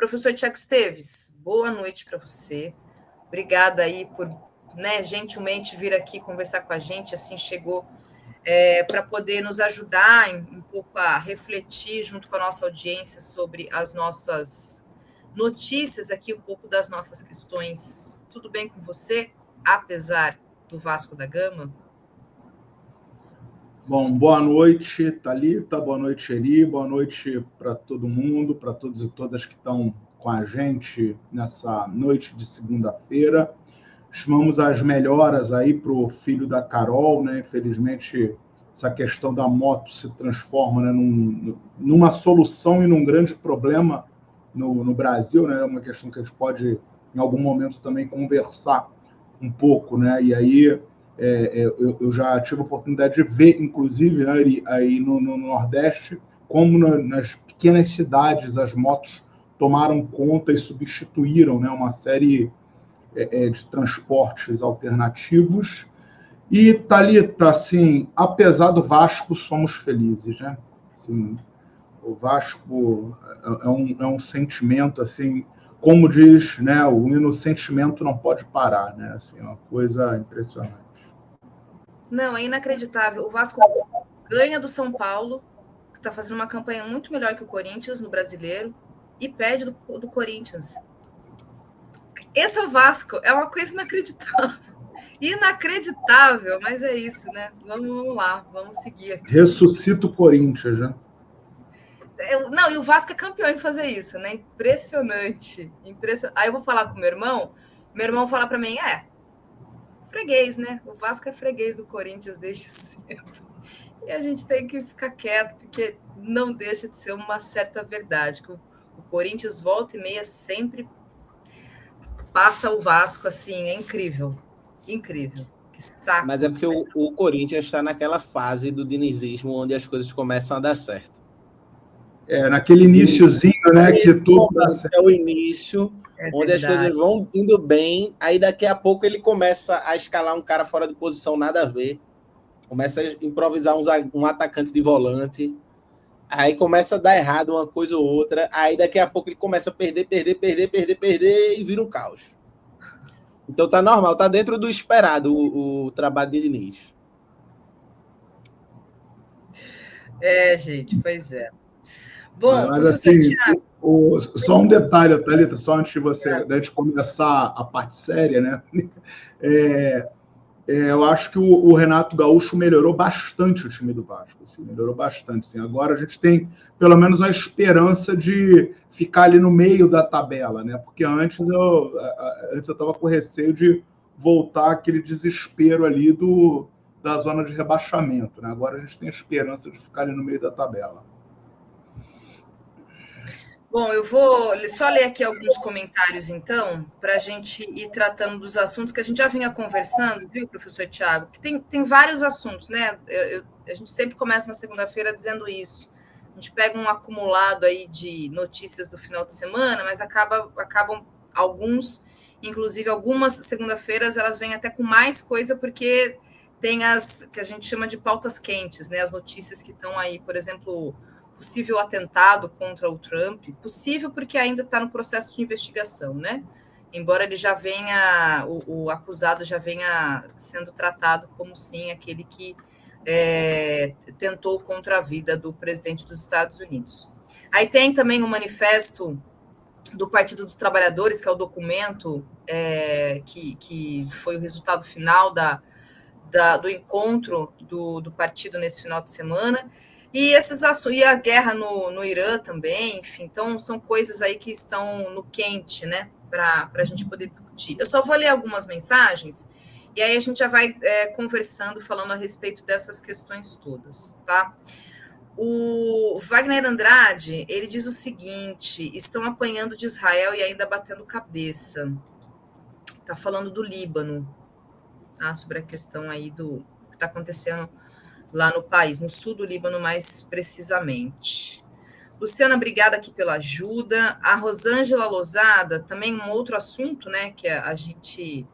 Professor Tiago Esteves, boa noite para você. Obrigada aí por, gentilmente vir aqui conversar com a gente, assim chegou para poder nos ajudar um pouco a refletir junto com a nossa audiência sobre as nossas notícias aqui, um pouco das nossas questões. Tudo bem com você, apesar do Vasco da Gama? Bom, boa noite, Thalita, boa noite, Eri, boa noite para todo mundo, para todos e todas que estão com a gente nessa noite de segunda-feira. Chamamos as melhoras aí para o filho da Carol, né? Infelizmente, essa questão da moto se transforma, né, numa solução e num grande problema no Brasil, né? É uma questão que a gente pode, em algum momento, também conversar um pouco, né? E aí eu já tive a oportunidade de ver, inclusive, né, aí no Nordeste, como nas pequenas cidades as motos tomaram conta e substituíram, né, uma série de transportes alternativos. E, Thalita, assim, apesar do Vasco, somos felizes, né? Assim, o Vasco é um sentimento, assim, como diz, né, o sentimento não pode parar, né? Assim, é uma coisa impressionante. Não, é inacreditável. O Vasco ganha do São Paulo, que está fazendo uma campanha muito melhor que o Corinthians no Brasileiro, e perde do Corinthians. Esse é o Vasco, é uma coisa inacreditável. Inacreditável, mas é isso, né? Vamos lá, vamos seguir aqui. Ressuscita o Corinthians, né? Não, e o Vasco é campeão em fazer isso, né? Impressionante. Aí eu vou falar com meu irmão fala para mim, freguês, né? O Vasco é freguês do Corinthians desde cedo. E a gente tem que ficar quieto, porque não deixa de ser uma certa verdade, que o Corinthians volta e meia sempre passa o Vasco, assim, é incrível. Incrível. Que saco. Mas é porque o Corinthians está naquela fase do dinizismo onde as coisas começam a dar certo. Naquele iniciozinho, né? Que tudo é o início, onde as coisas vão indo bem, aí daqui a pouco ele começa a escalar um cara fora de posição, nada a ver. Começa a improvisar um atacante de volante. Aí começa a dar errado uma coisa ou outra. Aí daqui a pouco ele começa a perder e vira um caos. Então tá normal, tá dentro do esperado o trabalho de Diniz. Gente, pois é. Bom, mas assim, só um detalhe, Thalita, só antes de gente começar a parte séria, né? Eu acho que o Renato Gaúcho melhorou bastante o time do Vasco, assim, melhorou bastante. Assim. Agora a gente tem, pelo menos, a esperança de ficar ali no meio da tabela, né? Porque antes eu estava com receio de voltar aquele desespero ali da zona de rebaixamento, né? Agora a gente tem a esperança de ficar ali no meio da tabela. Bom, eu vou só ler aqui alguns comentários, então, para a gente ir tratando dos assuntos que a gente já vinha conversando, viu, professor Tiago? Que tem vários assuntos, né? A gente sempre começa na segunda-feira dizendo isso. A gente pega um acumulado aí de notícias do final de semana, mas acabam alguns, inclusive algumas segunda-feiras, elas vêm até com mais coisa, porque tem as que a gente chama de pautas quentes, né? As notícias que estão aí, por exemplo, possível atentado contra o Trump, possível porque ainda está no processo de investigação, né? Embora ele já venha, o acusado já venha sendo tratado como, sim, aquele que tentou contra a vida do presidente dos Estados Unidos. Aí tem também o manifesto do Partido dos Trabalhadores, que é o documento que foi o resultado final do encontro do partido nesse final de semana. E a guerra no Irã também, enfim, então são coisas aí que estão no quente, né, para a gente poder discutir. Eu só vou ler algumas mensagens e aí a gente já vai conversando, falando a respeito dessas questões todas, tá? O Wagner Andrade, ele diz o seguinte: estão apanhando de Israel e ainda batendo cabeça. Tá falando do Líbano, tá? Sobre a questão aí do que está acontecendo lá no país, no sul do Líbano, mais precisamente. Luciana, obrigada aqui pela ajuda. A Rosângela Lozada, também um outro assunto, né, que a gente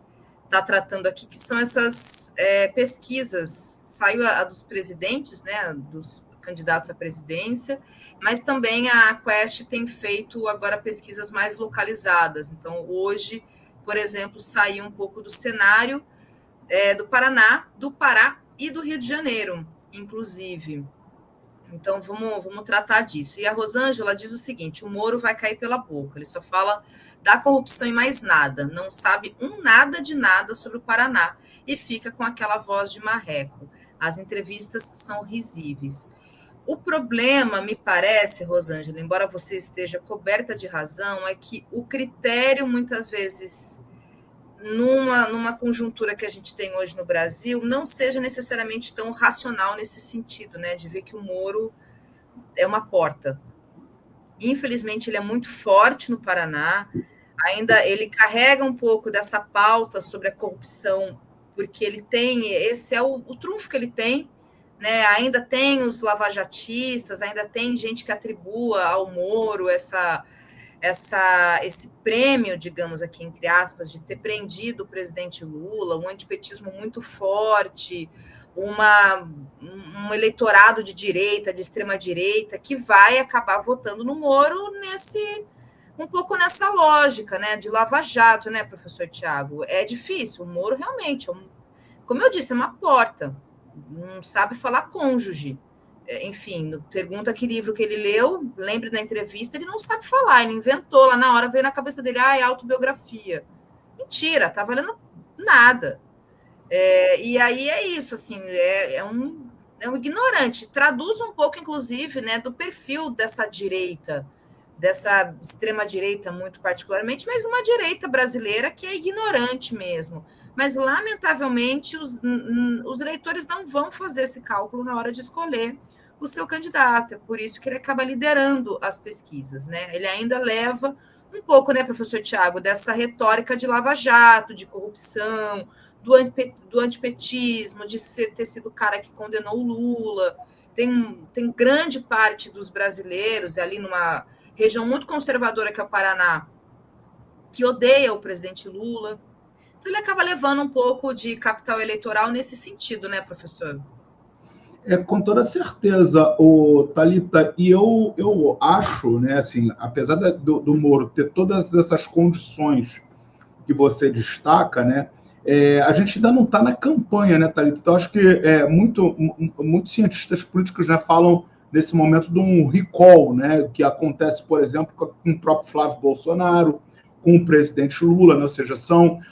está tratando aqui, que são essas pesquisas. Saiu a dos presidentes, né, dos candidatos à presidência, mas também a Quest tem feito agora pesquisas mais localizadas. Então, hoje, por exemplo, saiu um pouco do cenário do Paraná, do Pará e do Rio de Janeiro, inclusive. Então, vamos tratar disso. E a Rosângela diz o seguinte: o Moro vai cair pela boca, ele só fala da corrupção e mais nada, não sabe nada de nada sobre o Paraná e fica com aquela voz de marreco. As entrevistas são risíveis. O problema, me parece, Rosângela, embora você esteja coberta de razão, é que o critério, muitas vezes, numa conjuntura que a gente tem hoje no Brasil, não seja necessariamente tão racional nesse sentido, né? De ver que o Moro é uma porta. Infelizmente, ele é muito forte no Paraná, ainda ele carrega um pouco dessa pauta sobre a corrupção, porque ele tem, esse é o trunfo que ele tem, né? Ainda tem os lavajatistas, ainda tem gente que atribua ao Moro esse prêmio, digamos aqui, entre aspas, de ter prendido o presidente Lula, um antipetismo muito forte, um eleitorado de direita, de extrema-direita, que vai acabar votando no Moro um pouco nessa lógica, né, de lava-jato, né, professor Tiago? É difícil, o Moro realmente, como eu disse, é uma porta, não sabe falar cônjuge. Enfim, pergunta que livro que ele leu, lembre da entrevista, ele não sabe falar, ele inventou lá na hora, veio na cabeça dele, é autobiografia. Mentira, tá valendo nada. E aí é isso, assim, é um ignorante. Traduz um pouco, inclusive, né, do perfil dessa direita, dessa extrema-direita muito particularmente, mas uma direita brasileira que é ignorante mesmo. Mas, lamentavelmente, os eleitores não vão fazer esse cálculo na hora de escolher o seu candidato. É por isso que ele acaba liderando as pesquisas, né? Ele ainda leva um pouco, né, professor Tiago, dessa retórica de lava-jato, de corrupção, do antipetismo, de ter sido o cara que condenou o Lula. Tem grande parte dos brasileiros, ali numa região muito conservadora que é o Paraná, que odeia o presidente Lula. Então, ele acaba levando um pouco de capital eleitoral nesse sentido, né, professor? Com toda certeza, Thalita, e eu acho, né, assim, apesar do Moro ter todas essas condições que você destaca, né, a gente ainda não está na campanha, né, Thalita? Então, acho que muitos cientistas políticos, né, falam nesse momento de um recall, né, que acontece, por exemplo, com o próprio Flávio Bolsonaro, com o presidente Lula, né, ou seja,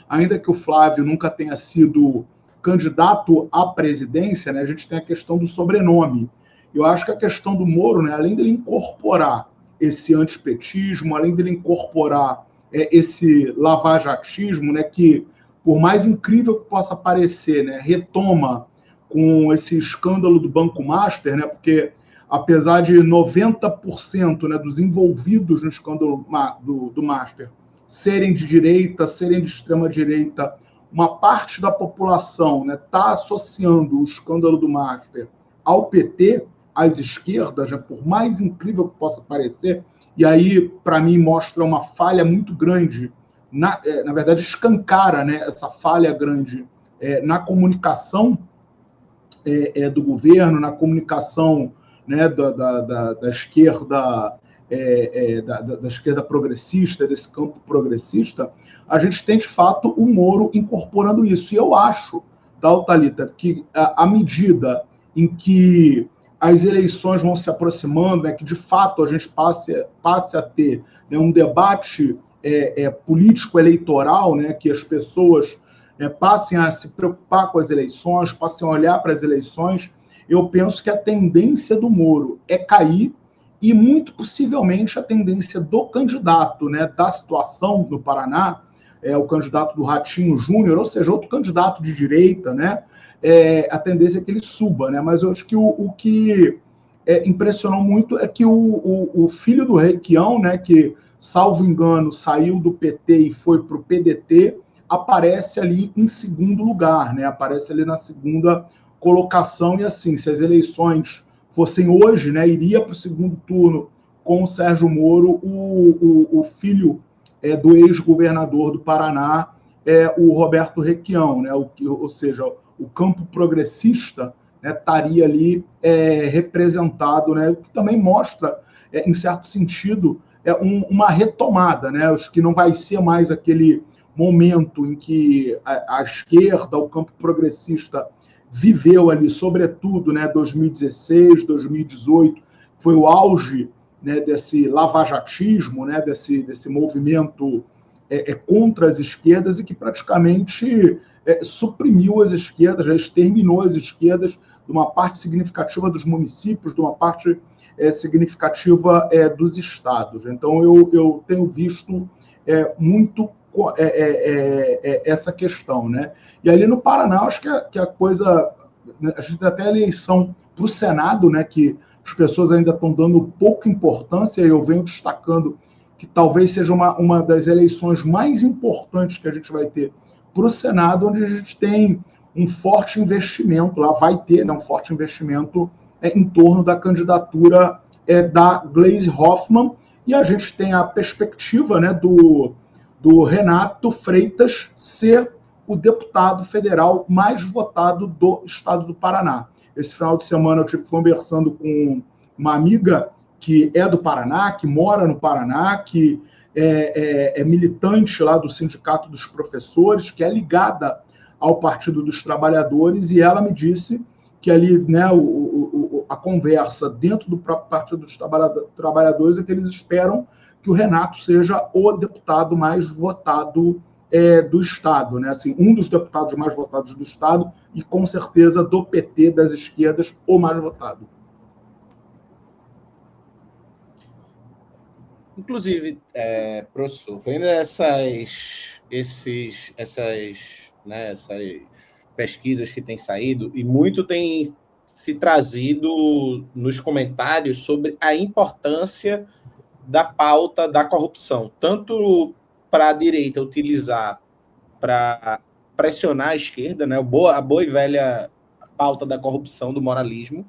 ainda que o Flávio nunca tenha sido candidato à presidência, né, a gente tem a questão do sobrenome. Eu acho que a questão do Moro, né, além dele incorporar esse antipetismo, além dele incorporar esse lavajatismo, né, que, por mais incrível que possa parecer, né, retoma com esse escândalo do Banco Master, né, porque apesar de 90%, né, dos envolvidos no escândalo do Master serem de direita, serem de extrema-direita, uma parte da população está associando o escândalo do Master ao PT, às esquerdas, né, por mais incrível que possa parecer, e aí, para mim, mostra uma falha muito grande, na verdade, escancara, né, essa falha grande na comunicação do governo, na comunicação, né, da esquerda, da esquerda progressista, desse campo progressista. A gente tem, de fato, o Moro incorporando isso. E eu acho, Thalita, que à medida em que as eleições vão se aproximando, né, que, de fato, a gente passe a ter, né, um debate político-eleitoral, né, que as pessoas passem a se preocupar com as eleições, passem a olhar para as eleições, eu penso que a tendência do Moro é cair e, muito possivelmente, a tendência do candidato, né, da situação no Paraná, o candidato do Ratinho Júnior, ou seja, outro candidato de direita, né, a tendência é que ele suba, né? Mas eu acho que o que impressionou muito é que o filho do Requião, né, que, salvo engano, saiu do PT e foi para o PDT, aparece ali em segundo lugar, né? Aparece ali na segunda colocação, e assim, se as eleições fossem hoje, né, iria para o segundo turno com o Sérgio Moro, o filho do ex-governador do Paraná, o Roberto Requião, né? Ou seja, o campo progressista, né, estaria ali representado, né, o que também mostra em certo sentido, uma retomada, né? Acho que não vai ser mais aquele momento em que a esquerda, o campo progressista, viveu ali, sobretudo, né, 2016, 2018, foi o auge, né, desse lavajatismo, né, desse movimento contra as esquerdas, e que praticamente suprimiu as esquerdas, já exterminou as esquerdas de uma parte significativa dos municípios, de uma parte significativa dos estados. Então, eu tenho visto muito essa questão, né? E ali no Paraná, acho que a coisa... A gente tem até a eleição para o Senado, né, que as pessoas ainda estão dando pouca importância, e eu venho destacando que talvez seja uma das eleições mais importantes que a gente vai ter para o Senado, onde a gente tem um forte investimento, lá vai ter, né, um forte investimento em torno da candidatura da Gleisi Hoffmann, e a gente tem a perspectiva, né, do Renato Freitas ser o deputado federal mais votado do estado do Paraná. Esse final de semana eu estive conversando com uma amiga que é do Paraná, que mora no Paraná, que é militante lá do Sindicato dos Professores, que é ligada ao Partido dos Trabalhadores, e ela me disse que ali, né, a conversa dentro do próprio Partido dos Trabalhadores é que eles esperam que o Renato seja o deputado mais votado do Estado, né? Assim, um dos deputados mais votados do Estado, e com certeza do PT, das esquerdas, o mais votado. Inclusive, professor, vendo essas pesquisas que têm saído, e muito tem se trazido nos comentários sobre a importância da pauta da corrupção, tanto para a direita utilizar para pressionar a esquerda, né, a boa e velha pauta da corrupção, do moralismo,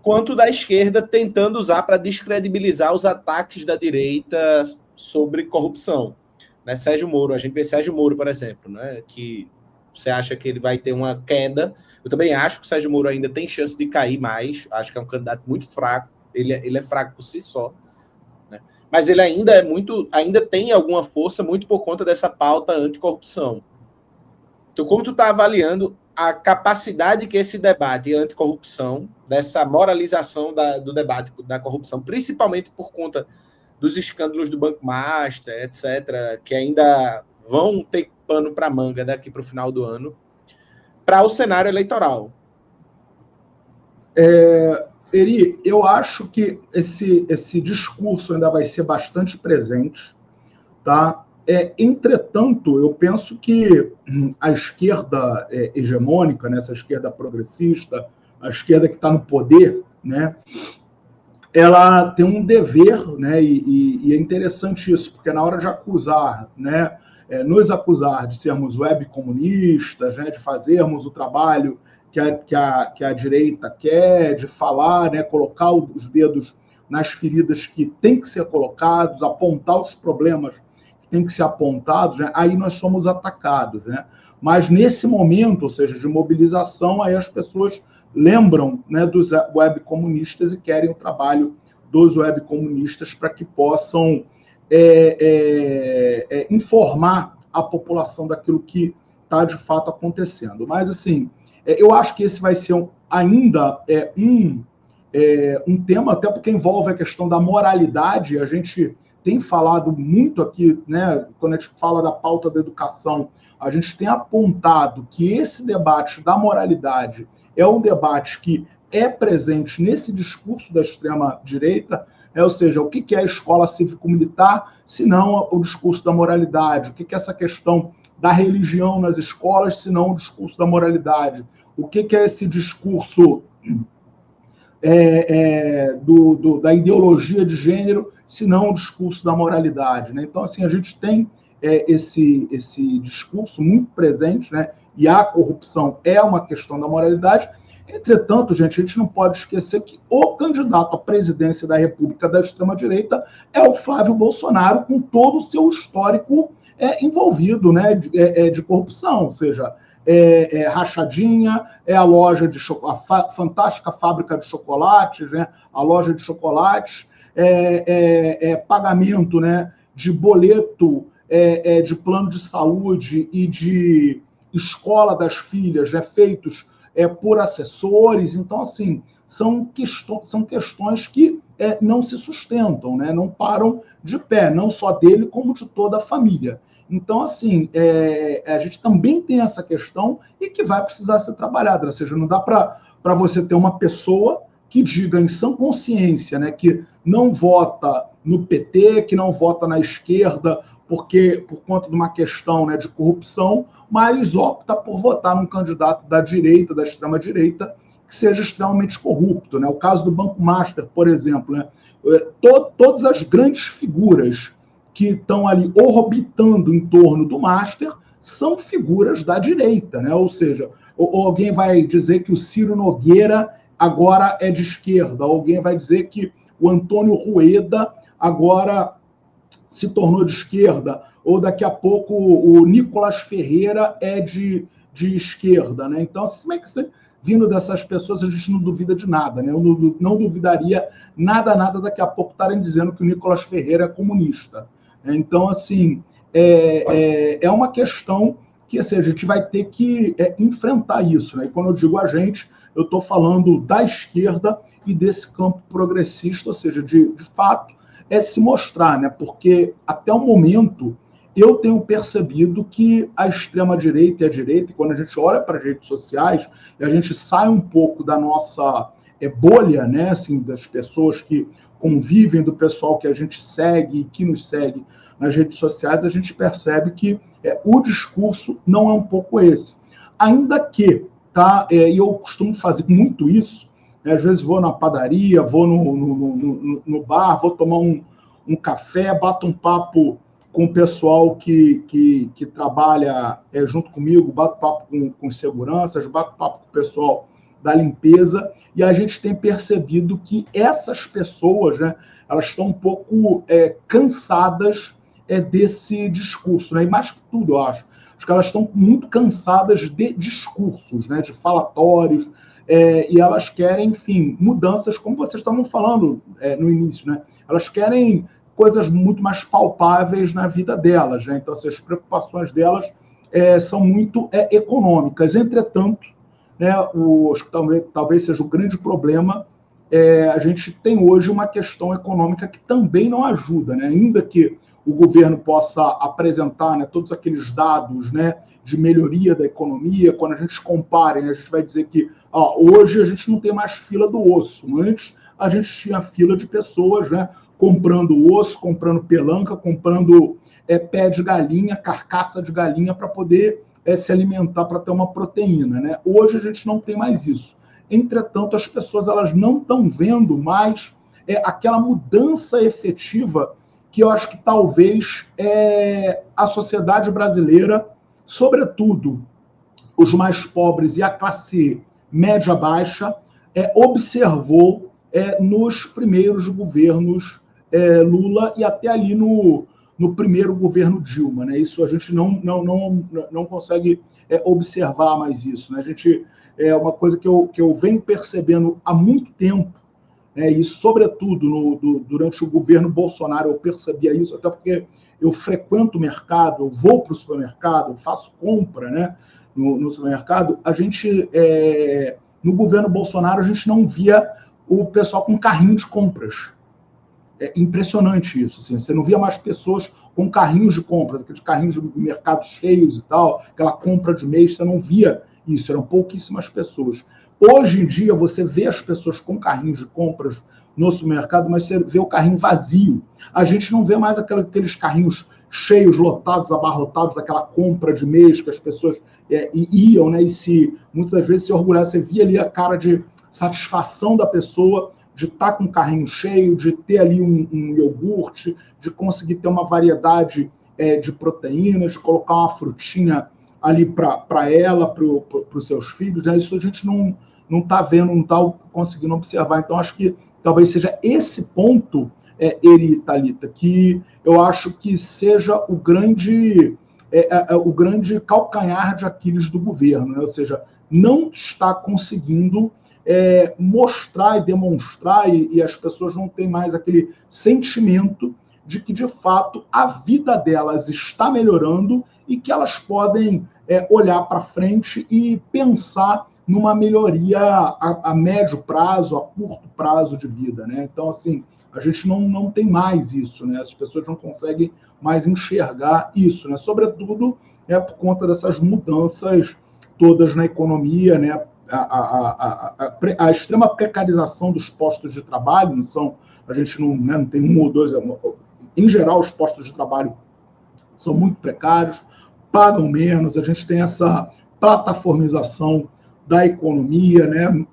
quanto da esquerda tentando usar para descredibilizar os ataques da direita sobre corrupção. Né, Sérgio Moro, a gente vê Sérgio Moro, por exemplo, né, que você acha que ele vai ter uma queda. Eu também acho que o Sérgio Moro ainda tem chance de cair mais, acho que é um candidato muito fraco, ele é fraco por si só, né? Mas ele ainda tem alguma força muito por conta dessa pauta anticorrupção. Então, como tu está avaliando a capacidade que esse debate anticorrupção, dessa moralização do debate da corrupção, principalmente por conta dos escândalos do Banco Master, etc., que ainda vão ter pano para manga daqui para o final do ano, para o cenário eleitoral? Eri, eu acho que esse discurso ainda vai ser bastante presente, tá? Entretanto, eu penso que a esquerda hegemônica, né, essa esquerda progressista, a esquerda que está no poder, né, ela tem um dever, né, e é interessante isso, porque na hora de acusar, né, nos acusar de sermos web comunistas, né, de fazermos o trabalho que a direita quer, de falar, né, colocar os dedos nas feridas que têm que ser colocados, apontar os problemas que têm que ser apontados, né, aí nós somos atacados, né? Mas nesse momento, ou seja, de mobilização, aí as pessoas lembram, né, dos web comunistas e querem o trabalho dos web comunistas para que possam informar a população daquilo que está de fato acontecendo. Mas, assim, eu acho que esse vai ser ainda um tema, até porque envolve a questão da moralidade. A gente tem falado muito aqui, né, quando a gente fala da pauta da educação, a gente tem apontado que esse debate da moralidade é um debate que é presente nesse discurso da extrema-direita, ou seja, o que é a escola cívico-militar, se não o discurso da moralidade? O que é essa questão da religião nas escolas, se não o discurso da moralidade? O que é esse discurso da ideologia de gênero, se não o discurso da moralidade, né? Então, assim, a gente tem esse discurso muito presente, né? E a corrupção é uma questão da moralidade. Entretanto, gente, a gente não pode esquecer que o candidato à presidência da República da extrema-direita é o Flávio Bolsonaro, com todo o seu histórico envolvido, né, de corrupção, ou seja, rachadinha, a loja de a fantástica fábrica de chocolates, né, a loja de chocolates, pagamento, né, de boleto de plano de saúde e de escola das filhas, feitos por assessores. Então, assim, são questões que não se sustentam, né, não param de pé, não só dele, como de toda a família. Então, assim, a gente também tem essa questão e que vai precisar ser trabalhada, ou seja, não dá para você ter uma pessoa que diga em sã consciência, né, que não vota no PT, que não vota na esquerda, porque por conta de uma questão, né, de corrupção, mas opta por votar num candidato da direita, da extrema-direita, que seja extremamente corrupto, né? O caso do Banco Master, por exemplo, né? Todas as grandes figuras que estão ali orbitando em torno do Master são figuras da direita, né? Ou seja, alguém vai dizer que o Ciro Nogueira agora é de esquerda, alguém vai dizer que o Antônio Rueda agora se tornou de esquerda, ou daqui a pouco o Nicolas Ferreira é de esquerda, né? Então, como é que você, vindo dessas pessoas, a gente não duvida de nada, né? Eu não duvidaria nada daqui a pouco estarem dizendo que o Nicolas Ferreira é comunista. Então, assim, é uma questão que, assim, a gente vai ter que enfrentar isso, né? E quando eu digo a gente, eu estou falando da esquerda e desse campo progressista, ou seja, de fato, se mostrar, né? Porque até o momento eu tenho percebido que a extrema-direita e a direita, quando a gente olha para as redes sociais, e a gente sai um pouco da nossa bolha, né? Assim, das pessoas que convivem, do pessoal que a gente segue e que nos segue nas redes sociais, a gente percebe que o discurso não é um pouco esse. Ainda que, tá? E eu costumo fazer muito isso, né? Às vezes vou na padaria, vou no bar, vou tomar um café, bato um papo com o pessoal que trabalha junto comigo, bato papo com seguranças, bato papo com o pessoal da limpeza, e a gente tem percebido que essas pessoas, né, elas estão um pouco cansadas desse discurso, né? E mais que tudo, eu acho que elas estão muito cansadas de discursos, né, de falatórios, e elas querem, enfim, mudanças, como vocês estavam falando no início, né? Elas querem coisas muito mais palpáveis na vida delas, né? Então, assim, as preocupações delas são muito econômicas. Entretanto, né, talvez seja o grande problema, a gente tem hoje uma questão econômica que também não ajuda, né? Ainda que o governo possa apresentar, né, todos aqueles dados, né, de melhoria da economia, quando a gente compara, né, a gente vai dizer que hoje a gente não tem mais fila do osso. Antes a gente tinha fila de pessoas, né, comprando osso, comprando pelanca, comprando pé de galinha, carcaça de galinha para poder se alimentar, para ter uma proteína, né? Hoje a gente não tem mais isso. Entretanto, as pessoas elas não estão vendo mais aquela mudança efetiva que eu acho que talvez a sociedade brasileira, sobretudo os mais pobres e a classe média-baixa, observou nos primeiros governos Lula e até ali no primeiro governo Dilma, né? Isso a gente não consegue observar mais isso, né? A gente uma coisa que eu venho percebendo há muito tempo, né? E sobretudo durante o governo Bolsonaro eu percebia isso, até porque eu frequento o mercado, eu vou para o supermercado, eu faço compra, né, no supermercado. A gente no governo Bolsonaro a gente não via o pessoal com carrinho de compras. É impressionante isso, assim, você não via mais pessoas com carrinhos de compras, aqueles carrinhos de mercado cheios e tal, aquela compra de mês, você não via isso, eram pouquíssimas pessoas. Hoje em dia, você vê as pessoas com carrinhos de compras no supermercado, mas você vê o carrinho vazio. A gente não vê mais aqueles carrinhos cheios, lotados, abarrotados, daquela compra de mês que as pessoas iam, né, e muitas vezes se orgulhavam, você via ali a cara de satisfação da pessoa de estar com o carrinho cheio, de ter ali um iogurte, de conseguir ter uma variedade de proteínas, de colocar uma frutinha ali para ela, para os seus filhos, né? Isso a gente não está vendo, não está conseguindo observar. Então, acho que talvez seja esse ponto, Eri, Thalita, que eu acho que seja o grande calcanhar de Aquiles do governo, né? Ou seja, não está conseguindo mostrar e demonstrar, e as pessoas não têm mais aquele sentimento de que, de fato, a vida delas está melhorando e que elas podem olhar para frente e pensar numa melhoria a médio prazo, a curto prazo de vida, né? Então, assim, a gente não tem mais isso, né? As pessoas não conseguem mais enxergar isso, né? Sobretudo por conta dessas mudanças todas na economia, né? A extrema precarização dos postos de trabalho, a gente não tem um ou dois, em geral os postos de trabalho são muito precários, pagam menos, a gente tem essa plataformização da economia, né?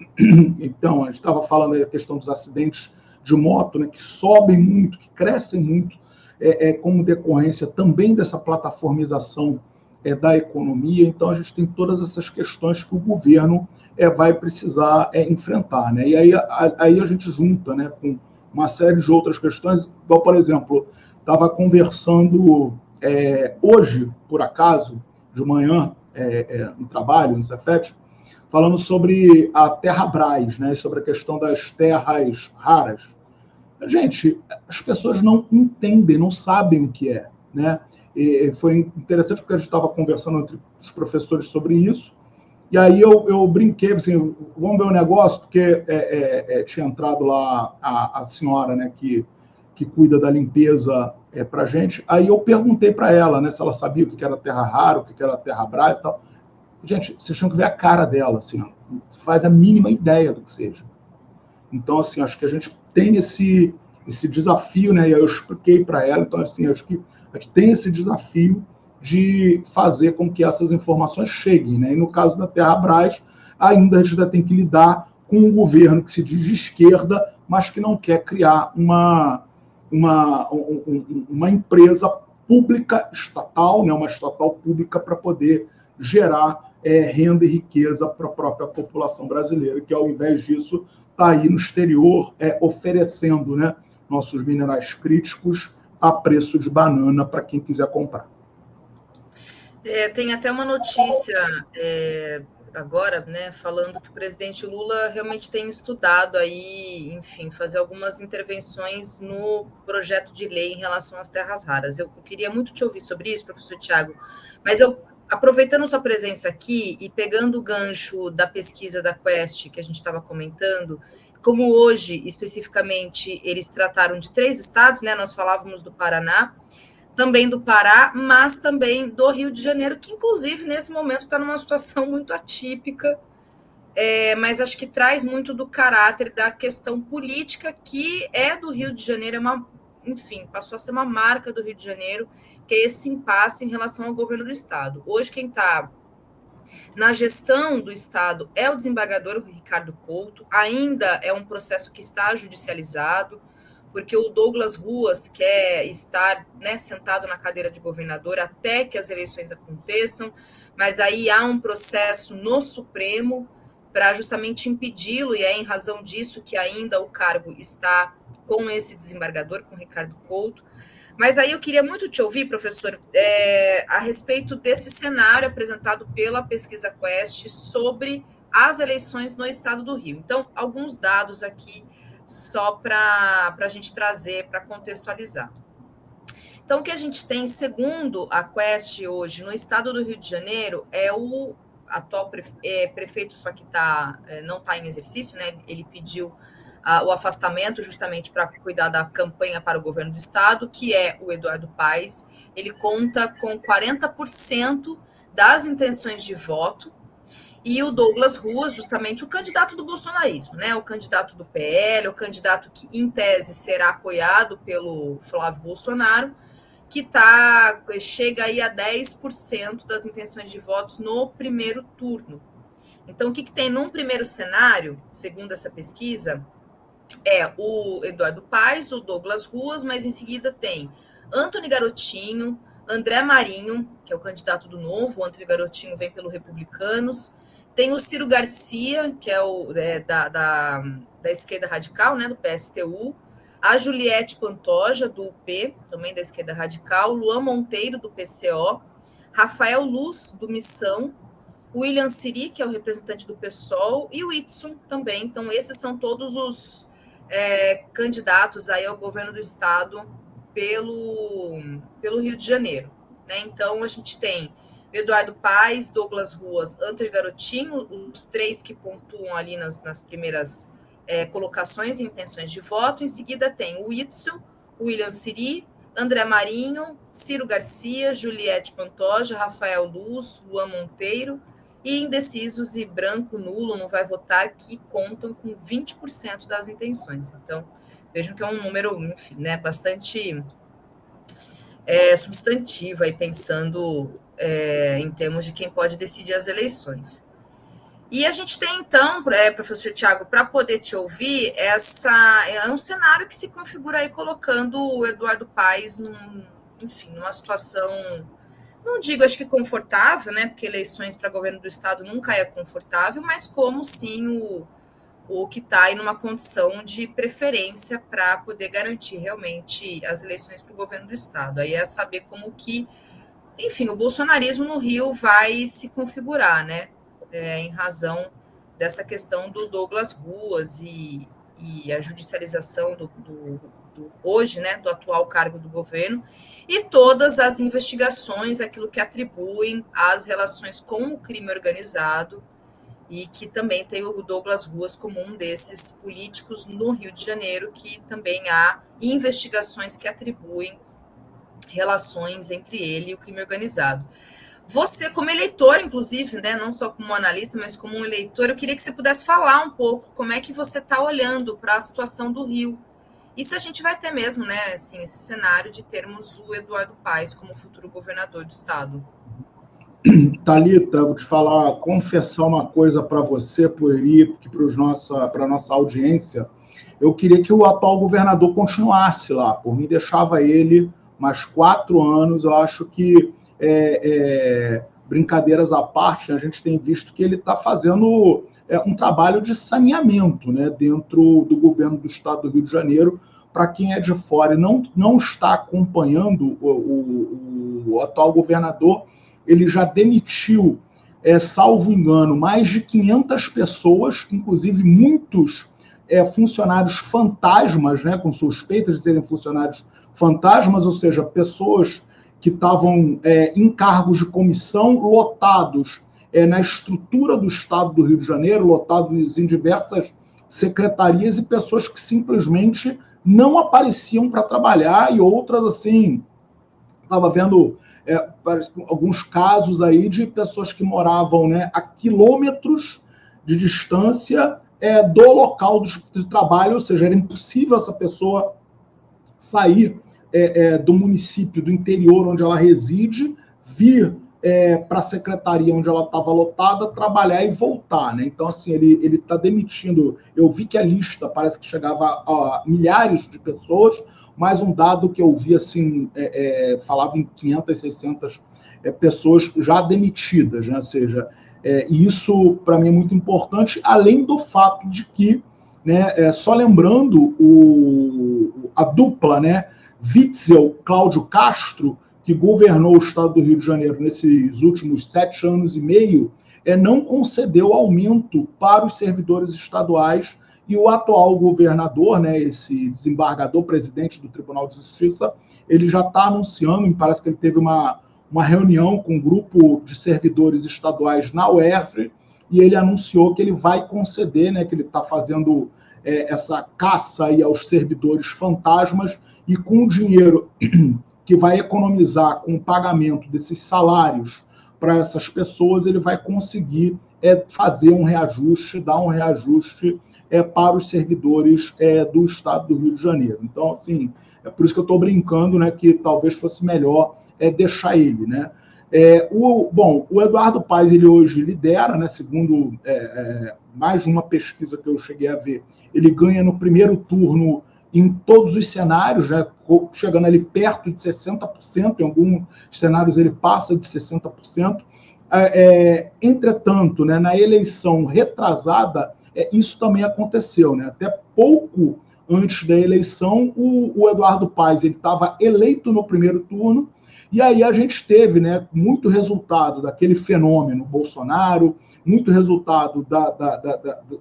Então, a gente estava falando da questão dos acidentes de moto, né, que sobem muito, que crescem muito, como decorrência também dessa plataformização da economia. Então, a gente tem todas essas questões que o governo vai precisar enfrentar, né? E aí a gente junta, né, com uma série de outras questões, igual, por exemplo, estava conversando hoje, por acaso, de manhã, no trabalho, no Cefet, falando sobre a Terrabras, né, sobre a questão das terras raras. Gente, as pessoas não entendem, não sabem o que é, né? E foi interessante porque a gente estava conversando entre os professores sobre isso, e aí eu brinquei, assim, vamos ver o negócio, porque tinha entrado lá a senhora, né, que cuida da limpeza para a gente. Aí eu perguntei para ela, né, se ela sabia o que era terra rara, o que era Terrabras e tal. Gente, vocês tinham que ver a cara dela, assim, não faz a mínima ideia do que seja. Então, assim, acho que a gente tem esse desafio, né? E eu expliquei para ela, então, assim, acho que a gente tem esse desafio de fazer com que essas informações cheguem, né? E no caso da Terrabras, ainda a gente ainda tem que lidar com um governo que se diz de esquerda, mas que não quer criar uma empresa pública estatal, né? Uma estatal pública para poder gerar renda e riqueza para a própria população brasileira, que ao invés disso está aí no exterior oferecendo, né, nossos minerais críticos a preço de banana para quem quiser comprar. Tem até uma notícia agora, né, falando que o presidente Lula realmente tem estudado aí, enfim, fazer algumas intervenções no projeto de lei em relação às terras raras. Eu queria muito te ouvir sobre isso, professor Tiago, mas aproveitando sua presença aqui e pegando o gancho da pesquisa da Quest que a gente estava comentando, como hoje, especificamente, eles trataram de 3 estados, né? Nós falávamos do Paraná, também do Pará, mas também do Rio de Janeiro, que, inclusive, nesse momento está numa situação muito atípica, mas acho que traz muito do caráter da questão política que é do Rio de Janeiro, enfim, passou a ser uma marca do Rio de Janeiro, que é esse impasse em relação ao governo do Estado. Hoje, quem está na gestão do Estado é o desembargador Ricardo Couto, ainda é um processo que está judicializado, porque o Douglas Ruas quer estar, né, sentado na cadeira de governador até que as eleições aconteçam, mas aí há um processo no Supremo para justamente impedi-lo, e é em razão disso que ainda o cargo está com esse desembargador, com Ricardo Couto. Mas aí eu queria muito te ouvir, professor, a respeito desse cenário apresentado pela pesquisa Quest sobre as eleições no estado do Rio. Então, alguns dados aqui só para a gente trazer, para contextualizar. Então, o que a gente tem, segundo a Quest hoje, no estado do Rio de Janeiro, é o atual prefeito, só que não está em exercício, né? Ele pediu o afastamento justamente para cuidar da campanha para o governo do estado, que é o Eduardo Paes. Ele conta com 40% das intenções de voto, e o Douglas Ruas, justamente o candidato do bolsonarismo, né? O candidato do PL, o candidato que, em tese, será apoiado pelo Flávio Bolsonaro, que chega aí a 10% das intenções de votos no primeiro turno. Então, o que tem num primeiro cenário, segundo essa pesquisa, é o Eduardo Paes, o Douglas Ruas, mas em seguida tem Antony Garotinho, André Marinho, que é o candidato do Novo, o Antony Garotinho vem pelo Republicanos, tem o Ciro Garcia, que é da esquerda radical, né, do PSTU, a Juliette Pantoja, do UP, também da esquerda radical, Luan Monteiro, do PCO, Rafael Luz, do Missão, o William Siri, que é o representante do PSOL, e o Whitson também. Então, esses são todos os candidatos aí ao governo do estado pelo Rio de Janeiro, né? Então, a gente tem Eduardo Paes, Douglas Ruas, Antônio Garotinho, os três que pontuam ali nas primeiras colocações e intenções de voto. Em seguida, tem o Whitson, o William Siri, André Marinho, Ciro Garcia, Juliette Pantoja, Rafael Luz, Luan Monteiro, e indecisos e branco, nulo, não vai votar, que contam com 20% das intenções. Então, vejam que é um número, enfim, né, bastante substantivo, aí, pensando em termos de quem pode decidir as eleições. E a gente tem, então, professor Tiago, para poder te ouvir, é um cenário que se configura aí colocando o Eduardo Paes numa situação, não digo, acho que confortável, né? Porque eleições para governo do estado nunca é confortável, mas como sim o que está aí numa condição de preferência para poder garantir realmente as eleições para o governo do estado. Aí é saber como que, enfim, o bolsonarismo no Rio vai se configurar, né? Em razão dessa questão do Douglas Ruas e a judicialização hoje, né, do atual cargo do governo, e todas as investigações, aquilo que atribuem às relações com o crime organizado, e que também tem o Douglas Ruas como um desses políticos no Rio de Janeiro, que também há investigações que atribuem relações entre ele e o crime organizado. Você, como eleitor, inclusive, né, não só como analista, mas como um eleitor, eu queria que você pudesse falar um pouco como é que você está olhando para a situação do Rio. E se a gente vai ter mesmo, né, assim, esse cenário de termos o Eduardo Paes como futuro governador do estado. Thalita, vou te falar, confessar uma coisa para você, para a nossa audiência. Eu queria que o atual governador continuasse lá. Por mim, deixava ele mais 4 anos. Eu acho que, brincadeiras à parte, a gente tem visto que ele está fazendo um trabalho de saneamento, né, dentro do governo do estado do Rio de Janeiro. Para quem é de fora e não está acompanhando o atual governador, ele já demitiu, salvo engano, mais de 500 pessoas, inclusive muitos funcionários fantasmas, né, com suspeitas de serem funcionários fantasmas, ou seja, pessoas que estavam em cargos de comissão lotados na estrutura do estado do Rio de Janeiro, lotados em diversas secretarias, e pessoas que simplesmente não apareciam para trabalhar, e outras, assim, estava vendo alguns casos aí de pessoas que moravam, né, a quilômetros de distância do local de trabalho, ou seja, era impossível essa pessoa sair do município, do interior onde ela reside, vir para a secretaria onde ela estava lotada, trabalhar e voltar, né? Então, assim, ele está demitindo. Eu vi que a lista parece que chegava a milhares de pessoas, mas um dado que eu vi, assim, falava em 500, 600 pessoas já demitidas, né? Ou seja, isso para mim é muito importante, além do fato de que, né, só lembrando a dupla, né, Witzel, Cláudio Castro, que governou o estado do Rio de Janeiro nesses últimos 7 anos e meio, não concedeu aumento para os servidores estaduais, e o atual governador, né, esse desembargador presidente do Tribunal de Justiça, ele já está anunciando, me parece que ele teve uma reunião com um grupo de servidores estaduais na UERJ, e ele anunciou que ele vai conceder, né, que ele está fazendo essa caça aí aos servidores fantasmas, e com o dinheiro que vai economizar com o pagamento desses salários para essas pessoas, ele vai conseguir fazer um reajuste, dar um reajuste para os servidores do estado do Rio de Janeiro. Então, assim, é por isso que eu estou brincando, né, que talvez fosse melhor deixar ele, né? O Eduardo Paes, ele hoje lidera, né, segundo mais uma pesquisa que eu cheguei a ver, ele ganha no primeiro turno em todos os cenários, né, chegando ali perto de 60%, em alguns cenários ele passa de 60%. Entretanto, né, na eleição retrasada, isso também aconteceu, né? Até pouco antes da eleição, o Eduardo Paes estava eleito no primeiro turno, E aí a gente teve, né, muito resultado daquele fenômeno Bolsonaro, muito resultado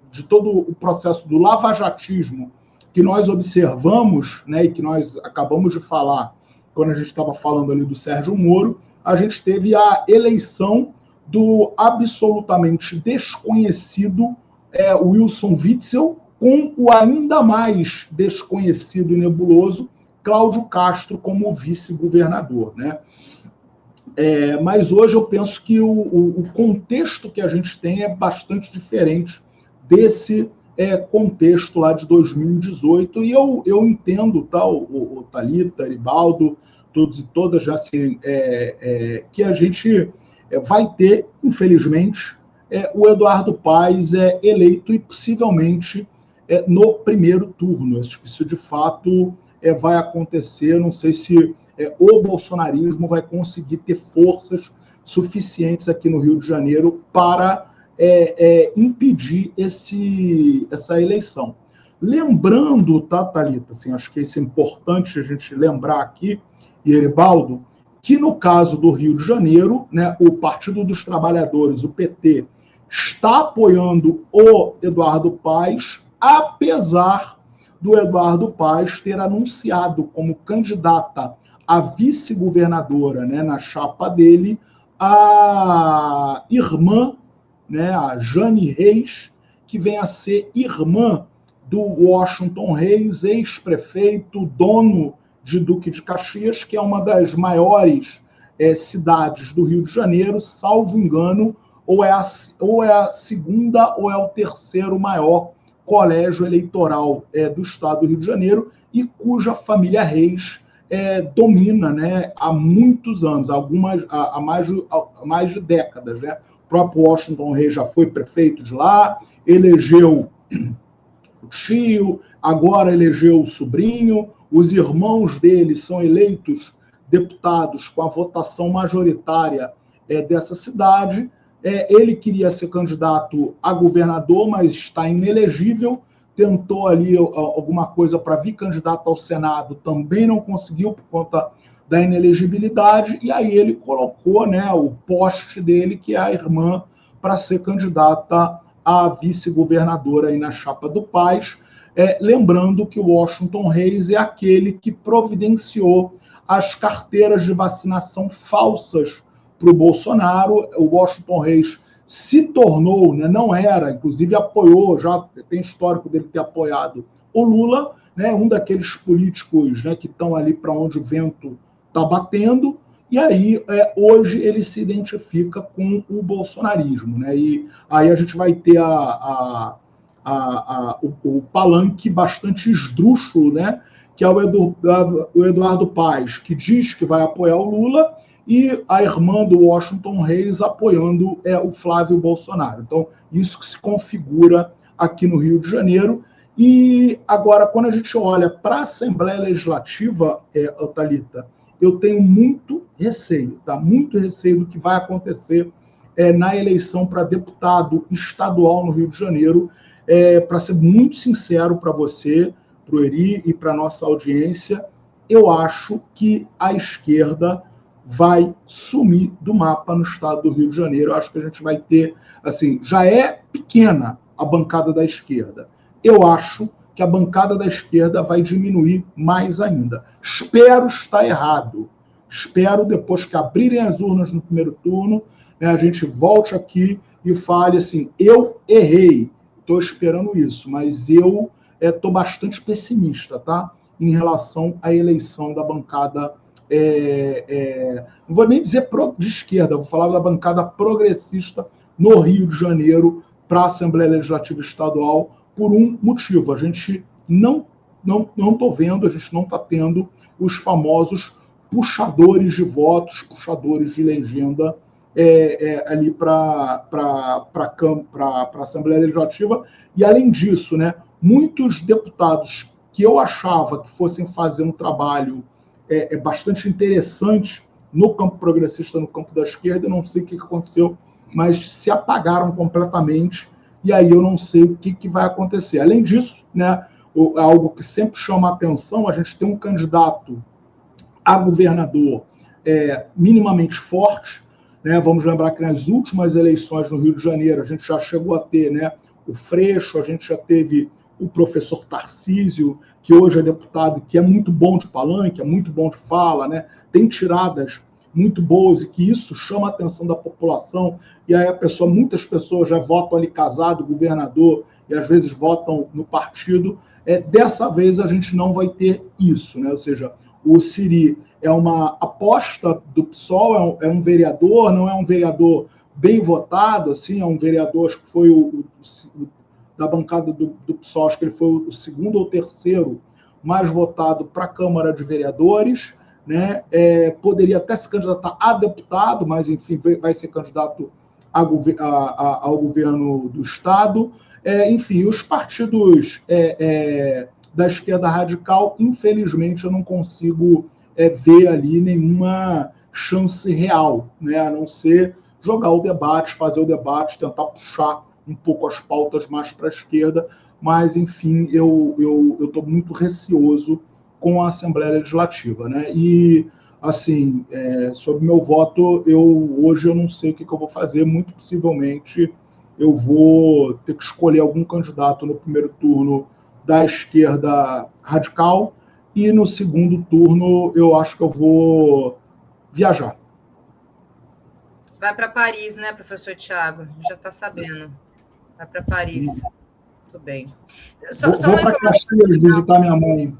de todo o processo do lavajatismo que nós observamos, né, e que nós acabamos de falar quando a gente estava falando ali do Sérgio Moro. A gente teve a eleição do absolutamente desconhecido Wilson Witzel com o ainda mais desconhecido e nebuloso Cláudio Castro como vice-governador, né? Mas hoje eu penso que o contexto que a gente tem é bastante diferente desse contexto lá de 2018, e eu entendo, tá, o Thalita, Eribaldo, todos e todas, assim, que a gente vai ter, infelizmente, o Eduardo Paes eleito e possivelmente no primeiro turno. Isso de fato vai acontecer. Não sei se o bolsonarismo vai conseguir ter forças suficientes aqui no Rio de Janeiro para impedir essa eleição. Lembrando, tá, Thalita, assim, acho que isso é importante a gente lembrar aqui, e Eribaldo, que no caso do Rio de Janeiro, né, o Partido dos Trabalhadores, o PT, está apoiando o Eduardo Paes, apesar do Eduardo Paes ter anunciado como candidata a vice-governadora, né, na chapa dele, a irmã, né, a Jane Reis, que vem a ser irmã do Washington Reis, ex-prefeito, dono de Duque de Caxias, que é uma das maiores cidades do Rio de Janeiro, salvo engano, ou é a segunda ou é o terceiro maior colégio eleitoral do estado do Rio de Janeiro, e cuja família Reis domina, né, há muitos anos, há mais de décadas, né? O próprio Washington Reis já foi prefeito de lá, elegeu o tio, agora elegeu o sobrinho, os irmãos dele são eleitos deputados com a votação majoritária dessa cidade. Ele queria ser candidato a governador, mas está inelegível, tentou ali alguma coisa para vir candidato ao Senado, também não conseguiu por conta da inelegibilidade, e aí ele colocou, né, o poste dele, que é a irmã, para ser candidata a vice-governadora aí na chapa do Paes, lembrando que o Washington Reis é aquele que providenciou as carteiras de vacinação falsas para o Bolsonaro. O Washington Reis se tornou, né, não era, inclusive apoiou, já tem histórico dele ter apoiado o Lula, né, um daqueles políticos, né, que estão ali para onde o vento está batendo, e aí hoje ele se identifica com o bolsonarismo, né, e aí a gente vai ter o palanque bastante esdrúxulo, né, que é o Eduardo Paes, que diz que vai apoiar o Lula, e a irmã do Washington Reis apoiando o Flávio Bolsonaro. Então, isso que se configura aqui no Rio de Janeiro. E agora, quando a gente olha para a Assembleia Legislativa, Thalita, eu tenho muito receio, tá? Muito receio do que vai acontecer na eleição para deputado estadual no Rio de Janeiro. Para ser muito sincero para você, para o Eri e para a nossa audiência, eu acho que a esquerda vai sumir do mapa no estado do Rio de Janeiro. Eu acho que a gente vai ter, assim, já é pequena a bancada da esquerda. Eu acho que a bancada da esquerda vai diminuir mais ainda. Espero estar errado. Espero, depois que abrirem as urnas no primeiro turno, né, a gente volte aqui e fale assim, eu errei. Estou esperando isso, mas eu estou bastante pessimista, tá? Em relação à eleição da bancada, não vou nem dizer de esquerda, vou falar da bancada progressista no Rio de Janeiro para a Assembleia Legislativa Estadual, por um motivo. A gente não estou vendo, a gente não está tendo os famosos puxadores de votos, puxadores de legenda ali para a Assembleia Legislativa. E, além disso, né, muitos deputados que eu achava que fossem fazer um trabalho bastante interessante no campo progressista, no campo da esquerda, eu não sei o que aconteceu, mas se apagaram completamente, e aí eu não sei o que vai acontecer. Além disso, né, algo que sempre chama a atenção, a gente tem um candidato a governador minimamente forte, né? Vamos lembrar que nas últimas eleições no Rio de Janeiro a gente já chegou a ter, né, o Freixo, a gente já teve o professor Tarcísio, que hoje é deputado, que é muito bom de palanque, é muito bom de fala, né? Tem tiradas muito boas e que isso chama a atenção da população, e aí muitas pessoas já votam ali casado, governador, e às vezes votam no partido. Dessa vez a gente não vai ter isso, né? Ou seja, o Ciri é uma aposta do PSOL, é um vereador, não é um vereador bem votado, assim, é um vereador, acho que foi da bancada do PSOL, acho que ele foi o segundo ou terceiro mais votado para a Câmara de Vereadores, né? Poderia até se candidatar a deputado, mas, enfim, vai ser candidato ao governo do Estado. Enfim, os partidos da esquerda radical, infelizmente, eu não consigo ver ali nenhuma chance real, né? A não ser jogar o debate, fazer o debate, tentar puxar um pouco as pautas mais para a esquerda, mas, enfim, eu estou muito receoso com a Assembleia Legislativa, né? E, assim, sobre meu voto, hoje eu não sei o que eu vou fazer, muito possivelmente eu vou ter que escolher algum candidato no primeiro turno da esquerda radical e no segundo turno eu acho que eu vou viajar. Vai para Paris, né, professor Tiago? Já está sabendo. Vai para Paris. Muito bem. Vou para Caxias visitar minha mãe.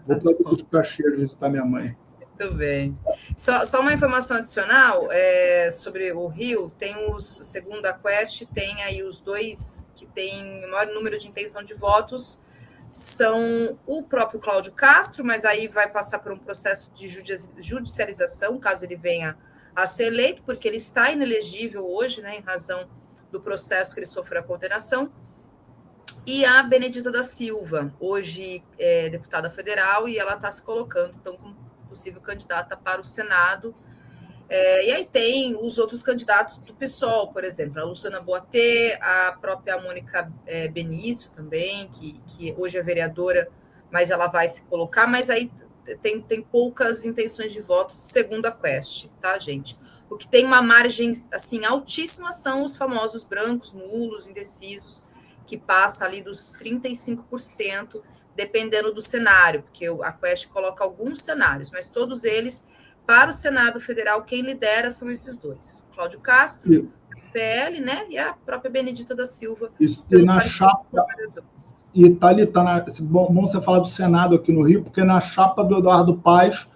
Vou para Caxias visitar minha mãe. Muito bem. Só uma informação adicional sobre o Rio. Tem segundo a Quest, tem aí os dois que têm o maior número de intenção de votos, são o próprio Cláudio Castro, mas aí vai passar por um processo de judicialização, caso ele venha a ser eleito, porque ele está inelegível hoje, né, em razão do processo que ele sofreu a condenação. E a Benedita da Silva, hoje é deputada federal, e ela está se colocando, então, como possível candidata para o Senado. E aí tem os outros candidatos do PSOL, por exemplo, a Luciana Boatê, a própria Mônica Benício também, que hoje é vereadora, mas ela vai se colocar, mas aí tem poucas intenções de voto, segundo a Quest, tá, gente? O que tem uma margem, assim, altíssima são os famosos brancos, nulos, indecisos, que passa ali dos 35%, dependendo do cenário, porque a Quest coloca alguns cenários, mas todos eles, para o Senado Federal, quem lidera são esses dois. Cláudio Castro, PL, né, e a própria Benedita da Silva. E na chapa... E bom você falar do Senado aqui no Rio, porque na chapa do Eduardo Paes,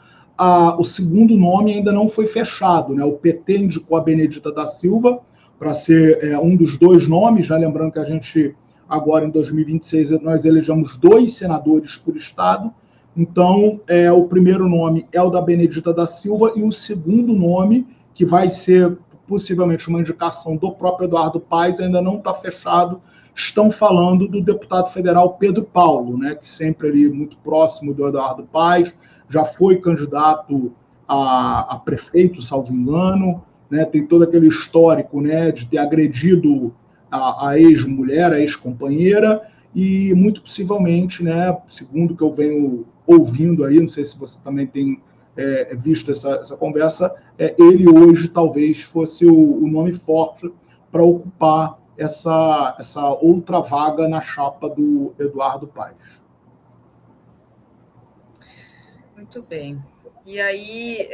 o segundo nome ainda não foi fechado, né? O PT indicou a Benedita da Silva para ser um dos dois nomes, já lembrando que a gente, agora em 2026, nós elegemos 2 senadores por estado. Então, o primeiro nome é o da Benedita da Silva e o segundo nome, que vai ser possivelmente uma indicação do próprio Eduardo Paes, ainda não está fechado. Estão falando do deputado federal Pedro Paulo, né, que sempre ali muito próximo do Eduardo Paes, já foi candidato a prefeito, salvo engano, né, tem todo aquele histórico, né, de ter agredido a ex-mulher, a ex-companheira, e muito possivelmente, né, segundo o que eu venho ouvindo aí, não sei se você também tem visto essa conversa, ele hoje talvez fosse o nome forte para ocupar essa outra vaga na chapa do Eduardo Paes. Muito bem. E aí,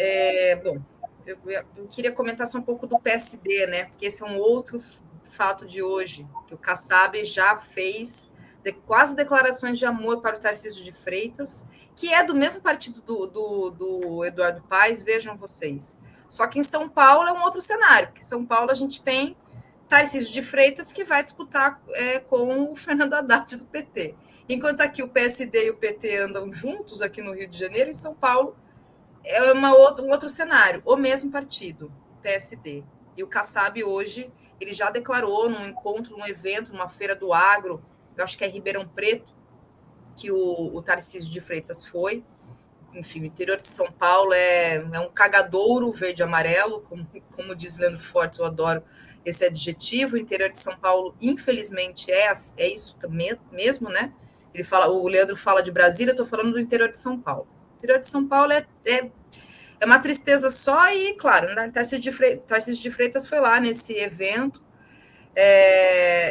bom, eu queria comentar só um pouco do PSD, né? Porque esse é um outro fato de hoje, que o Kassab já fez quase declarações de amor para o Tarcísio de Freitas, que é do mesmo partido do Eduardo Paes, vejam vocês. Só que em São Paulo é um outro cenário, porque em São Paulo a gente tem Tarcísio de Freitas, que vai disputar com o Fernando Haddad do PT. Enquanto aqui o PSD e o PT andam juntos aqui no Rio de Janeiro, em São Paulo é um outro cenário, o mesmo partido, PSD. E o Kassab hoje, ele já declarou num encontro, num evento, numa feira do agro, eu acho que é Ribeirão Preto, que o Tarcísio de Freitas foi. Enfim, o interior de São Paulo é um cagadouro verde e amarelo, como diz Leandro Fortes, eu adoro esse adjetivo. O interior de São Paulo, infelizmente, é isso mesmo, né? O Leandro fala de Brasília, eu estou falando do interior de São Paulo. O interior de São Paulo é é uma tristeza só e, claro, Tarcísio de Freitas foi lá nesse evento,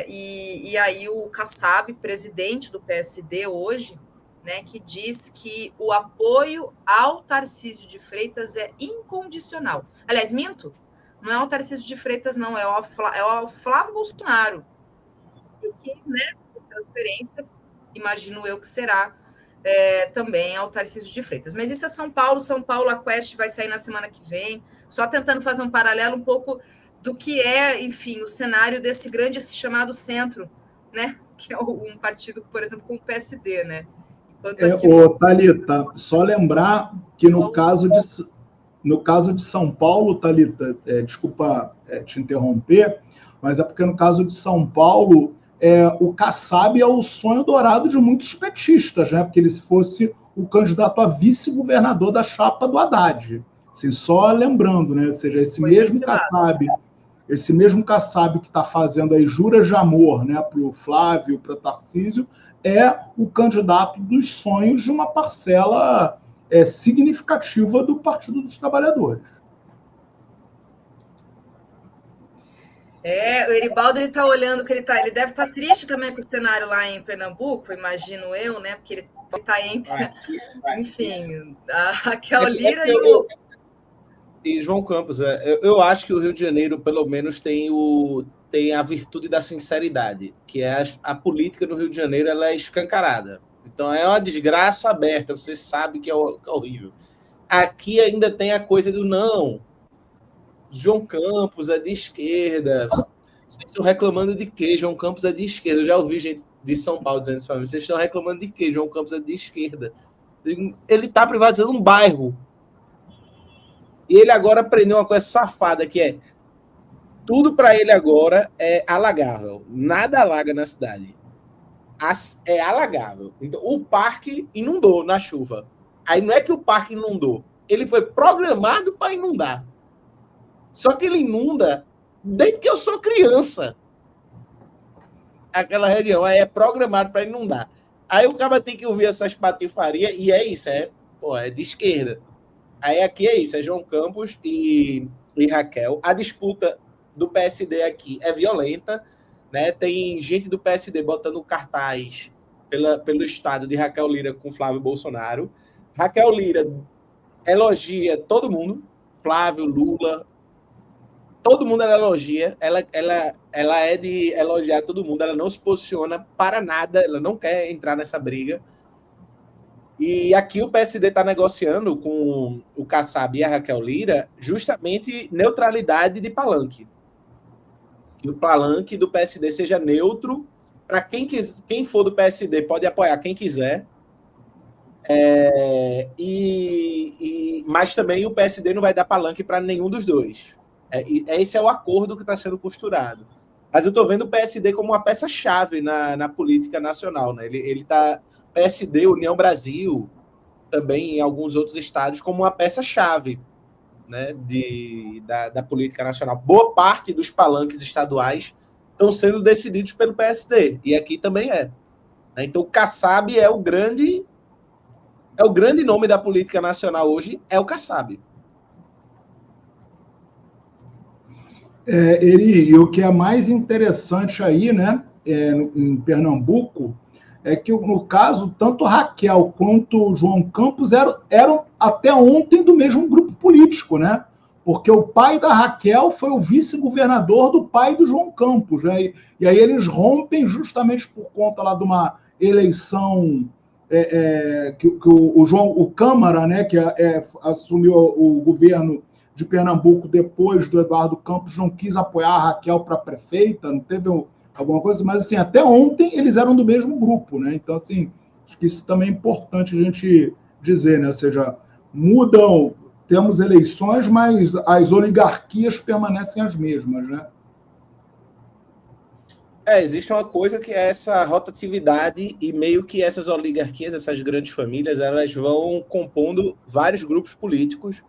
e aí o Kassab, presidente do PSD hoje, né, que diz que o apoio ao Tarcísio de Freitas é incondicional. Aliás, minto, não é o Tarcísio de Freitas, não, é o Flávio Bolsonaro. E que, né, por transferência, imagino eu que será também ao Tarcísio de Freitas. Mas isso é São Paulo, a Quest vai sair na semana que vem, só tentando fazer um paralelo um pouco do que é, enfim, o cenário desse grande chamado centro, né, que é um partido, por exemplo, como o PSD, né? Thalita, só lembrar que no caso de São Paulo, Thalita, desculpa te interromper, mas é porque no caso de São Paulo, o Kassab é o sonho dourado de muitos petistas, né? Porque ele fosse o candidato a vice-governador da chapa do Haddad. Assim, só lembrando, né? Ou seja, esse mesmo Kassab que está fazendo aí juras de amor, né, para o Flávio, para o Tarcísio, é o candidato dos sonhos de uma parcela significativa do Partido dos Trabalhadores. O Eribaldo, ele está olhando que ele deve estar triste também com o cenário lá em Pernambuco, imagino eu, né? Porque ele está entre, enfim, a Raquel Lira e João Campos. Eu acho que o Rio de Janeiro, pelo menos, tem a virtude da sinceridade, que é a política no Rio de Janeiro, ela é escancarada. Então, é uma desgraça aberta, você sabe que é horrível. Aqui ainda tem a coisa do não. João Campos é de esquerda. Vocês estão reclamando de quê? João Campos é de esquerda. Eu já ouvi gente de São Paulo dizendo isso para mim. Vocês estão reclamando de quê? João Campos é de esquerda. Ele está privatizando um bairro. E ele agora aprendeu uma coisa safada, que é tudo para ele agora é alagável. Nada alaga na cidade. É alagável. Então, o parque inundou na chuva. Aí não é que o parque inundou. Ele foi programado para inundar. Só que ele inunda desde que eu sou criança. Aquela região aí é programado para inundar. Aí o cara tem que ouvir essas patifarias e é isso, é de esquerda. Aí aqui é isso, é João Campos e Raquel. A disputa do PSD aqui é violenta, né? Tem gente do PSD botando cartaz pelo estado de Raquel Lira com Flávio Bolsonaro. Raquel Lira elogia todo mundo, Flávio, Lula, todo mundo ela elogia, ela é de elogiar todo mundo, ela não se posiciona para nada, ela não quer entrar nessa briga. E aqui o PSD está negociando com o Kassab e a Raquel Lira justamente neutralidade de palanque. Que o palanque do PSD seja neutro, para quem for do PSD pode apoiar quem quiser, mas também o PSD não vai dar palanque para nenhum dos dois. Esse é o acordo que está sendo costurado. Mas eu estou vendo o PSD como uma peça-chave na política nacional. Né? Ele está, PSD, União Brasil, também em alguns outros estados, como uma peça-chave, né, da política nacional. Boa parte dos palanques estaduais estão sendo decididos pelo PSD, e aqui também é. Então, o Kassab é o grande nome da política nacional hoje, é o Kassab. E o que é mais interessante aí, né, em Pernambuco, é que, no caso, tanto Raquel quanto João Campos eram até ontem do mesmo grupo político, né? Porque o pai da Raquel foi o vice-governador do pai do João Campos, né? E aí eles rompem justamente por conta lá de uma eleição que o Câmara, né, que assumiu o governo de Pernambuco depois do Eduardo Campos, não quis apoiar a Raquel para prefeita, não teve alguma coisa, mas assim, até ontem eles eram do mesmo grupo, né? Então, assim, acho que isso também é importante a gente dizer, né? Ou seja, mudam, temos eleições, mas as oligarquias permanecem as mesmas, né? Existe uma coisa que é essa rotatividade e meio que essas oligarquias, essas grandes famílias, elas vão compondo vários grupos políticos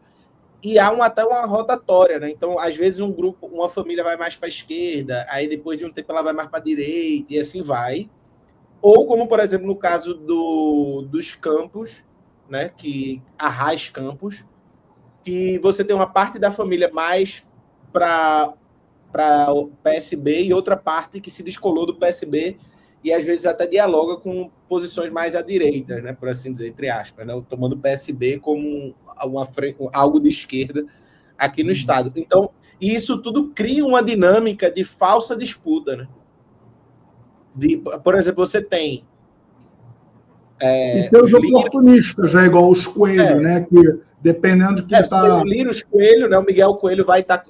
e há até uma rotatória, né? Então, às vezes, uma família vai mais para a esquerda, aí depois de um tempo ela vai mais para a direita, e assim vai. Ou como, por exemplo, no caso dos Campos, né? Que Arraiz Campos, que você tem uma parte da família mais para o PSB e outra parte que se descolou do PSB e às vezes até dialoga com posições mais à direita, né, por assim dizer, entre aspas, né, tomando o PSB como algo de esquerda aqui no Estado. Então, isso tudo cria uma dinâmica de falsa disputa, né? Por exemplo, você tem... e tem os oportunistas, já igual os Coelho, né, que dependendo de quem está... O Lira, os Coelho, né, o Miguel Coelho vai estar...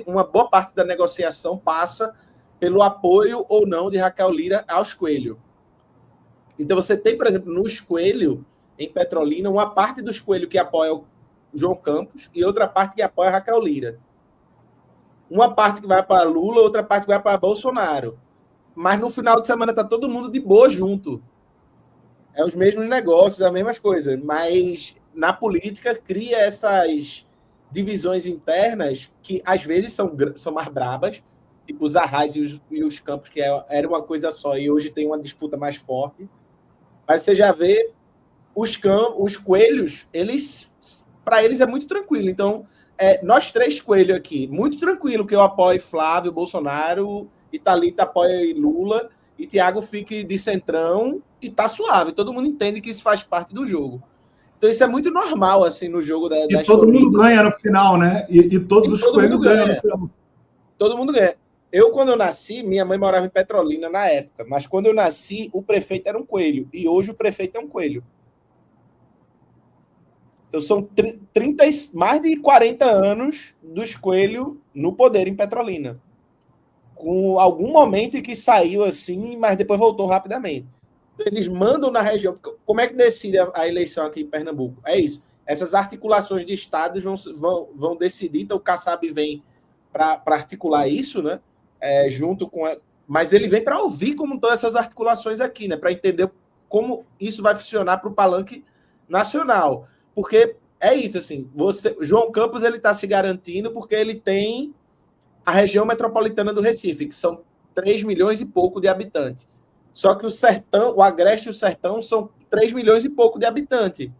uma boa parte da negociação passa pelo apoio ou não de Raquel Lira aos Coelho. Então você tem, por exemplo, nos Coelho, em Petrolina, uma parte dos Coelho que apoia o João Campos e outra parte que apoia a Raquel Lira. Uma parte que vai para Lula, outra parte que vai para Bolsonaro. Mas no final de semana está todo mundo de boa junto. É os mesmos negócios, as mesmas coisas. Mas na política cria essas divisões internas que às vezes são mais brabas, tipo os Arrais e os Campos, que era uma coisa só, e hoje tem uma disputa mais forte. Mas você já vê os Coelhos, para eles é muito tranquilo. Então, nós três Coelhos aqui, muito tranquilo que eu apoio Flávio, Bolsonaro, e Thalita apoia Lula, e Thiago fique de centrão, e tá suave. Todo mundo entende que isso faz parte do jogo. Então, isso é muito normal, assim, no jogo das famílias. E todo mundo ganha no final, né? E todos os Coelhos ganham no final. Todo mundo ganha. Eu, quando eu nasci, minha mãe morava em Petrolina na época, mas quando eu nasci, o prefeito era um Coelho, e hoje o prefeito é um Coelho. Então, são mais de 40 anos dos Coelho no poder em Petrolina. Com algum momento em que saiu assim, mas depois voltou rapidamente. Eles mandam na região. Como é que decide a eleição aqui em Pernambuco? É isso. Essas articulações de estados vão decidir. Então, o Kassab vem para articular isso, né? Junto com... Mas ele vem para ouvir como estão essas articulações aqui, né? Para entender como isso vai funcionar para o palanque nacional. Porque é isso, assim, João Campos ele está se garantindo porque ele tem a região metropolitana do Recife, que são 3 milhões e pouco de habitantes. Só que o Sertão, o Agreste e o Sertão são 3 milhões e pouco de habitantes.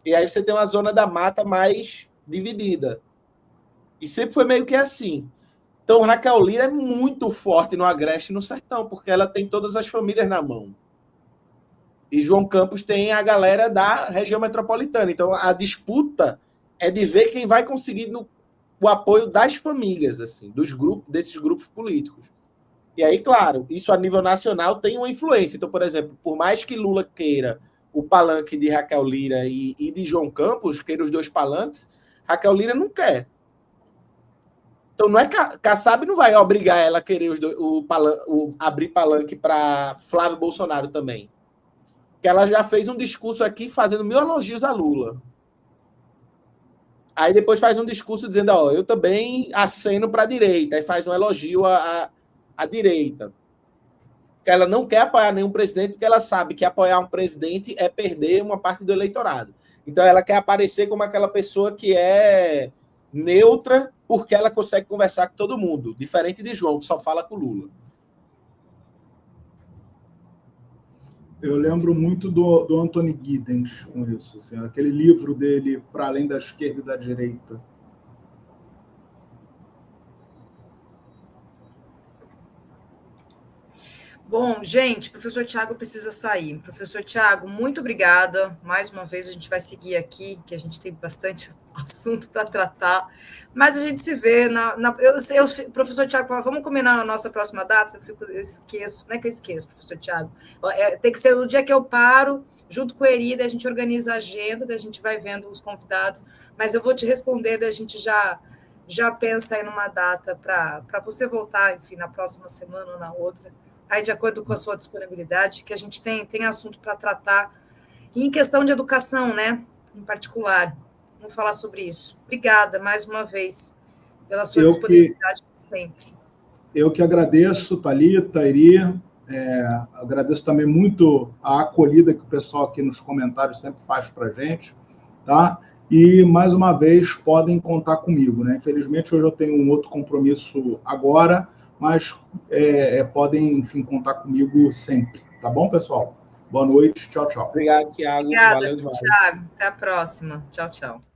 E aí você tem uma zona da mata mais dividida. E sempre foi meio que assim. Então, Raquel Lira é muito forte no Agreste e no Sertão, porque ela tem todas as famílias na mão. E João Campos tem a galera da região metropolitana. Então, a disputa é de ver quem vai conseguir o apoio das famílias, assim, desses grupos políticos. E aí, claro, isso a nível nacional tem uma influência. Então, por exemplo, por mais que Lula queira o palanque de Raquel Lira e de João Campos, queira os dois palanques, Raquel Lira não quer. Então, não é Kassab não vai obrigar ela a querer abrir palanque para Flávio Bolsonaro também. Que ela já fez um discurso aqui fazendo 1000 elogios a Lula. Aí depois faz um discurso dizendo, eu também aceno para a direita. Aí faz um elogio à direita. Que ela não quer apoiar nenhum presidente, porque ela sabe que apoiar um presidente é perder uma parte do eleitorado. Então ela quer aparecer como aquela pessoa que é neutra, porque ela consegue conversar com todo mundo. Diferente de João, que só fala com Lula. Eu lembro muito do Anthony Giddens com isso, assim, aquele livro dele, Para Além da Esquerda e da Direita. Bom, gente, professor Tiago precisa sair. Professor Tiago, muito obrigada. Mais uma vez, a gente vai seguir aqui, que a gente tem bastante assunto para tratar. Mas a gente se vê o professor Tiago fala, vamos combinar na nossa próxima data? Eu esqueço. Não é que eu esqueço, professor Tiago. Tem que ser o dia que eu paro, junto com a Erida, a gente organiza a agenda, daí a gente vai vendo os convidados. Mas eu vou te responder, daí a gente já pensa aí numa data para você voltar, enfim, na próxima semana ou na outra. Aí, de acordo com a sua disponibilidade, que a gente tem assunto para tratar. E em questão de educação, né, em particular. Vamos falar sobre isso. Obrigada, mais uma vez, pela sua disponibilidade sempre. Eu que agradeço, Thalita, Iri. Agradeço também muito a acolhida que o pessoal aqui nos comentários sempre faz para a gente. Tá? E, mais uma vez, podem contar comigo. Né? Infelizmente, hoje eu tenho um outro compromisso agora, mas podem, enfim, contar comigo sempre. Tá bom, pessoal? Boa noite. Tchau, tchau. Obrigado, Thiago. Obrigada, Thiago. Até a próxima. Tchau, tchau.